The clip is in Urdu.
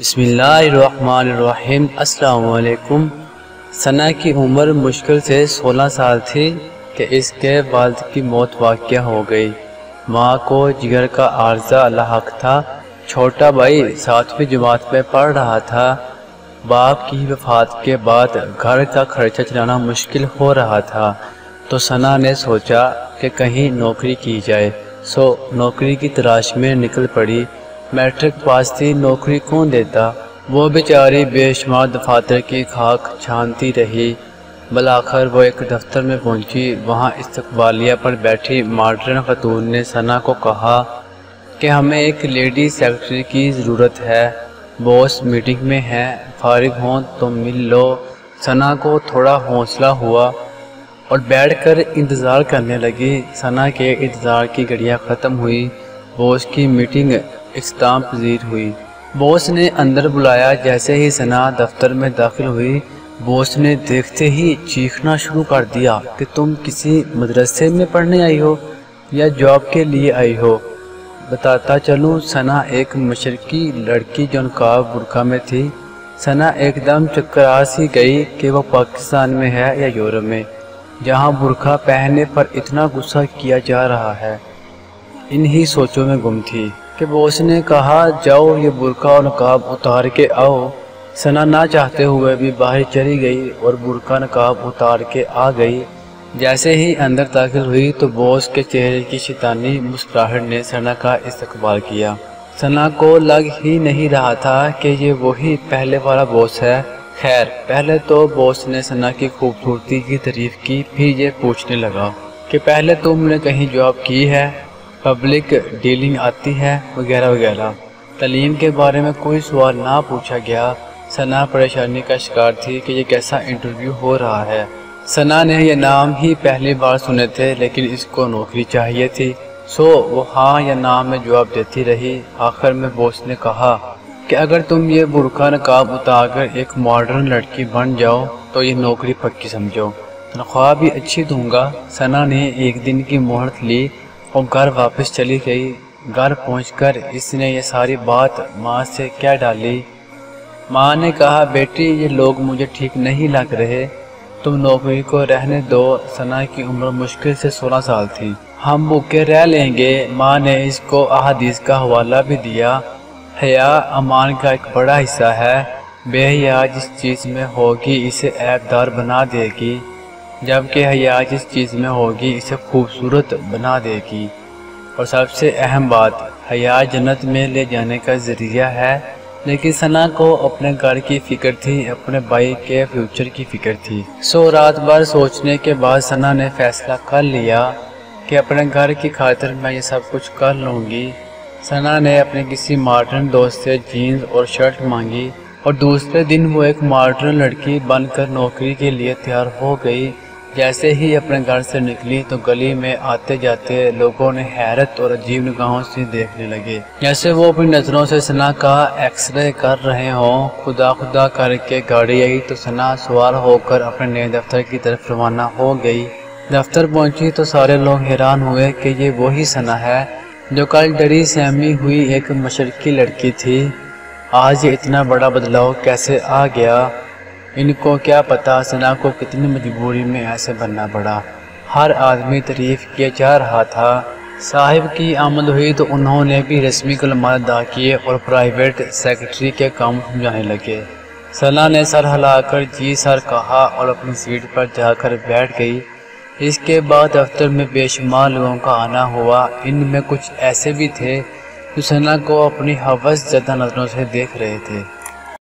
بسم اللہ الرحمن الرحیم۔ السلام علیکم۔ ثنا کی عمر مشکل سے 16 سال تھی کہ اس کے والد کی موت واقع ہو گئی۔ ماں کو جگر کا عارضہ لاحق تھا۔ چھوٹا بھائی 7ویں جماعت میں پڑھ رہا تھا۔ باپ کی وفات کے بعد گھر کا خرچہ چلانا مشکل ہو رہا تھا، تو ثنا نے سوچا کہ کہیں نوکری کی جائے، نوکری کی تلاش میں نکل پڑی۔ میٹرک پاس تھی، نوکری کون دیتا؟ وہ بیچاری بے شمار دفاتر کی خاک چھانتی رہی۔ بالآخر وہ ایک دفتر میں پہنچی۔ وہاں استقبالیہ پر بیٹھی ماڈرن خاتون نے ثنا کو کہا کہ ہمیں ایک لیڈی سیکرٹری کی ضرورت ہے، باس میٹنگ میں ہے، فارغ ہوں تو مل لو۔ ثنا کو تھوڑا حوصلہ ہوا اور بیٹھ کر انتظار کرنے لگی۔ ثنا کے انتظار کی گھڑیاں ختم ہوئی۔ باس کی میٹنگ اختتام پذیر ہوئی۔ باس نے اندر بلایا۔ جیسے ہی ثنا دفتر میں داخل ہوئی، باس نے دیکھتے ہی چیخنا شروع کر دیا کہ تم کسی مدرسے میں پڑھنے آئی ہو یا جاب کے لیے آئی ہو؟ بتاتا چلوں، ثنا ایک مشرقی لڑکی جو نقاب برقع میں تھی۔ ثنا ایک دم چکرا سی گئی کہ وہ پاکستان میں ہے یا یورپ میں، جہاں برقع پہننے پر اتنا غصہ کیا جا رہا ہے۔ انہی سوچوں میں گم تھی کہ باس نے کہا جاؤ یہ برقع اور نقاب اتار کے آؤ۔ ثنا نہ چاہتے ہوئے بھی باہر چلی گئی اور برقع نقاب اتار کے آ گئی۔ جیسے ہی اندر داخل ہوئی تو باس کے چہرے کی شیطانی مسکراہٹ نے ثنا کا استقبال کیا۔ ثنا کو لگ ہی نہیں رہا تھا کہ یہ وہی پہلے والا باس ہے۔ خیر، پہلے تو باس نے ثنا کی خوبصورتی کی تعریف کی، پھر یہ پوچھنے لگا کہ پہلے تم نے کہیں جاب کی ہے، پبلک ڈیلنگ آتی ہے، وغیرہ وغیرہ۔ تعلیم کے بارے میں کوئی سوال نہ پوچھا گیا۔ ثنا پریشانی کا شکار تھی کہ یہ کیسا انٹرویو ہو رہا ہے۔ ثنا نے یہ نام ہی پہلی بار سنے تھے، لیکن اس کو نوکری چاہیے تھی، وہ ہاں یا نہ میں جواب دیتی رہی۔ آخر میں باس نے کہا کہ اگر تم یہ برقع نقاب اتار کر ایک ماڈرن لڑکی بن جاؤ تو یہ نوکری پکی سمجھو، تنخواہ بھی اچھی دوں گا۔ ثنا نے ایک دن کی مہلت لی اور گھر واپس چلی گئی۔ گھر پہنچ کر اس نے یہ ساری بات ماں سے کہہ ڈالی۔ ماں نے کہا بیٹی یہ لوگ مجھے ٹھیک نہیں لگ رہے، تم نوکری کو رہنے دو۔ ثنا کی عمر مشکل سے 16 سال تھی۔ ہم بھوکے رہ لیں گے۔ ماں نے اس کو احادیث کا حوالہ بھی دیا۔ حیا ایمان کا ایک بڑا حصہ ہے، بے حیا جس چیز میں ہوگی اسے عیب دار بنا دے گی، جبکہ حیا جس چیز میں ہوگی اسے خوبصورت بنا دے گی۔ اور سب سے اہم بات، حیا جنت میں لے جانے کا ذریعہ ہے۔ لیکن ثنا کو اپنے گھر کی فکر تھی، اپنے بھائی کے فیوچر کی فکر تھی۔ رات بھر سوچنے کے بعد ثنا نے فیصلہ کر لیا کہ اپنے گھر کی خاطر میں یہ سب کچھ کر لوں گی۔ ثنا نے اپنے کسی ماڈرن دوست سے جینز اور شرٹ مانگی اور دوسرے دن وہ ایک ماڈرن لڑکی بن کر نوکری کے لیے تیار ہو گئی۔ جیسے ہی اپنے گھر سے نکلی تو گلی میں آتے جاتے لوگوں نے حیرت اور عجیب نگاہوں سے دیکھنے لگے، جیسے وہ اپنی نظروں سے ثنا کا ایکس رے کر رہے ہوں۔ خدا خدا کر کے گاڑی آئی تو ثنا سوار ہو کر اپنے نئے دفتر کی طرف روانہ ہو گئی۔ دفتر پہنچی تو سارے لوگ حیران ہوئے کہ یہ وہی ثنا ہے جو کل ڈری سہمی ہوئی ایک مشرقی لڑکی تھی۔ آج یہ اتنا بڑا بدلاؤ کیسے آ گیا؟ ان کو کیا پتا ثنا کو کتنی مجبوری میں ایسے بننا پڑا۔ ہر آدمی تعریف کیا جا رہا تھا۔ صاحب کی آمد ہوئی تو انہوں نے بھی رسمی کلمات ادا کیے اور پرائیویٹ سیکرٹری کے کام سمجھانے لگے۔ ثنا نے سر ہلا کر جی سر کہا اور اپنی سیٹ پر جا کر بیٹھ گئی۔ اس کے بعد دفتر میں بے شمار لوگوں کا آنا ہوا۔ ان میں کچھ ایسے بھی تھے جو ثنا کو اپنی ہوس زدہ نظروں سے دیکھ رہے تھے۔